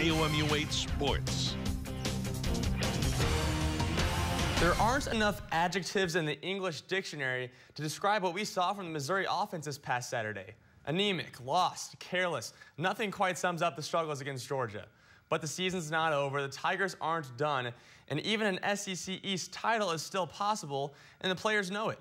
KOMU 8 Sports. There aren't enough adjectives in the English dictionary to describe what we saw from the Missouri offense this past Saturday. Anemic, lost, careless. Nothing quite sums up the struggles against Georgia. But the season's not over, the Tigers aren't done, and even an SEC East title is still possible, and the players know it.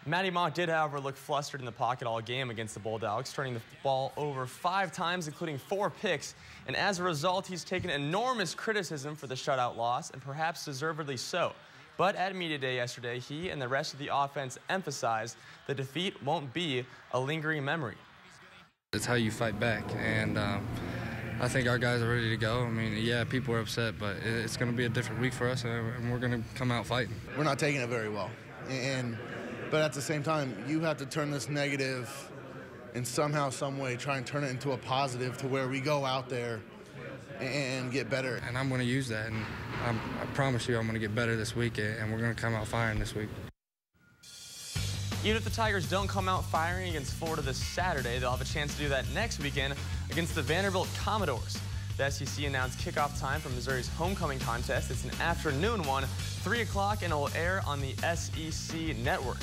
Matty Mock did, however, look flustered in the pocket all game against the Bulldogs, turning the ball over 5 times, including 4 picks, and as a result, he's taken enormous criticism for the shutout loss, and perhaps deservedly so. But at Media Day yesterday, he and the rest of the offense emphasized the defeat won't be a lingering memory. It's how you fight back, and I think our guys are ready to go. I mean, yeah, people are upset, but it's going to be a different week for us, and we're going to come out fighting. We're not taking it very well, but at the same time, you have to turn this negative and somehow, some way, try and turn it into a positive to where we go out there and get better. And I'm going to use that, and I promise you I'm going to get better this week, and we're going to come out firing this week. Even if the Tigers don't come out firing against Florida this Saturday, they'll have a chance to do that next weekend against the Vanderbilt Commodores. The SEC announced kickoff time for Missouri's homecoming contest. It's an afternoon one, 3 o'clock, and it will air on the SEC network.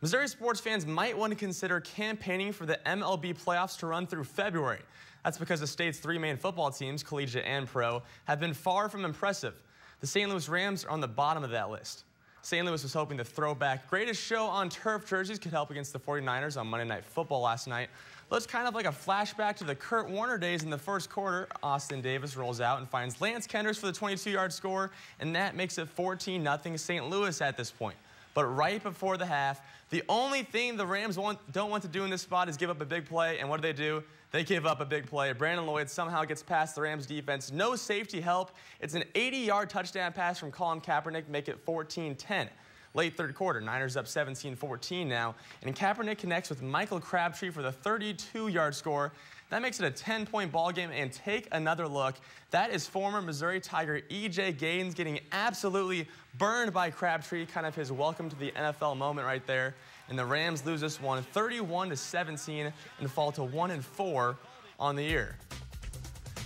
Missouri sports fans might want to consider campaigning for the MLB playoffs to run through February. That's because the state's 3 main football teams, collegiate and pro, have been far from impressive. The St. Louis Rams are on the bottom of that list. St. Louis was hoping the throwback greatest show on turf jerseys could help against the 49ers on Monday Night Football last night. Looks kind of like a flashback to the Kurt Warner days in the first quarter. Austin Davis rolls out and finds Lance Kendricks for the 22-yard score, and that makes it 14-0 St. Louis at this point. But right before the half, the only thing the Rams don't want to do in this spot is give up a big play. And what do? They give up a big play. Brandon Lloyd somehow gets past the Rams defense. No safety help. It's an 80-yard touchdown pass from Colin Kaepernick, make it 14-10. Late third quarter, Niners up 17-14 now. And Kaepernick connects with Michael Crabtree for the 32-yard score. That makes it a 10-point ball game, and take another look. That is former Missouri Tiger E.J. Gaines getting absolutely burned by Crabtree, kind of his welcome to the NFL moment right there. And the Rams lose this one 31-17 and fall to 1-4 on the year.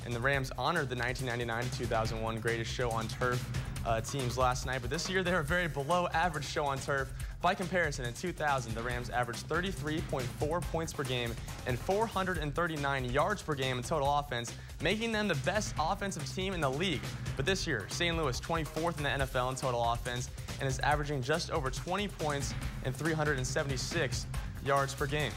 And the Rams honored the 1999-2001 greatest show on turf teams last night, but this year they were a very below average show on turf. By comparison, in 2000, the Rams averaged 33.4 points per game and 439 yards per game in total offense, making them the best offensive team in the league. But this year, St. Louis 24th in the NFL in total offense and is averaging just over 20 points and 376 yards per game.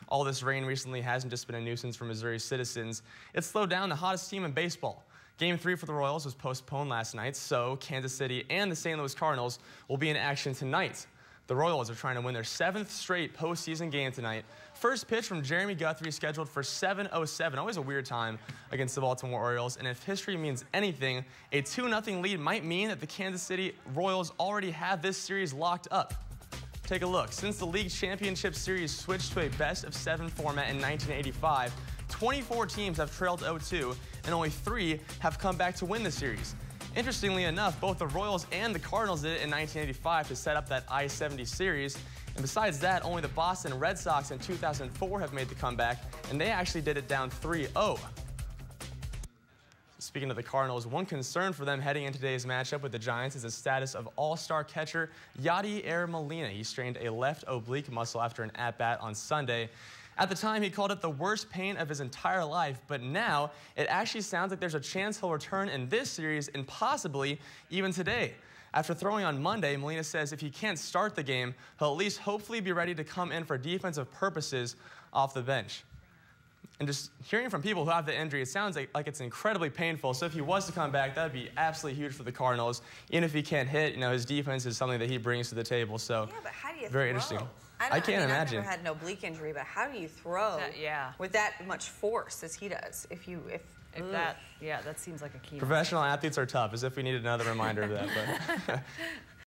All this rain recently hasn't just been a nuisance for Missouri citizens. It slowed down the hottest team in baseball. Game 3 for the Royals was postponed last night, so Kansas City and the St. Louis Cardinals will be in action tonight. The Royals are trying to win their 7th straight postseason game tonight. First pitch from Jeremy Guthrie scheduled for 7:07, always a weird time against the Baltimore Orioles. And if history means anything, a 2-0 lead might mean that the Kansas City Royals already have this series locked up. Take a look. Since the league championship series switched to a best-of-7 format in 1985, 24 teams have trailed 0-2, and only 3 have come back to win the series. Interestingly enough, both the Royals and the Cardinals did it in 1985 to set up that I-70 series. And besides that, only the Boston Red Sox in 2004 have made the comeback, and they actually did it down 3-0. Speaking of the Cardinals, one concern for them heading into today's matchup with the Giants is the status of all-star catcher Yadier Molina. He strained a left oblique muscle after an at-bat on Sunday. At the time, he called it the worst pain of his entire life, but now it actually sounds like there's a chance he'll return in this series and possibly even today. After throwing on Monday, Molina says if he can't start the game, he'll at least hopefully be ready to come in for defensive purposes off the bench. And just hearing from people who have the injury, it sounds like it's incredibly painful. So if he was to come back, that would be absolutely huge for the Cardinals. Even if he can't hit, his defense is something that he brings to the table. So yeah, but how do you very throw? Interesting. I can't imagine. I've never had an oblique injury, but how do you throw with that much force as he does? That seems like a key. Professional athletes are tough, as if we needed another reminder of that. But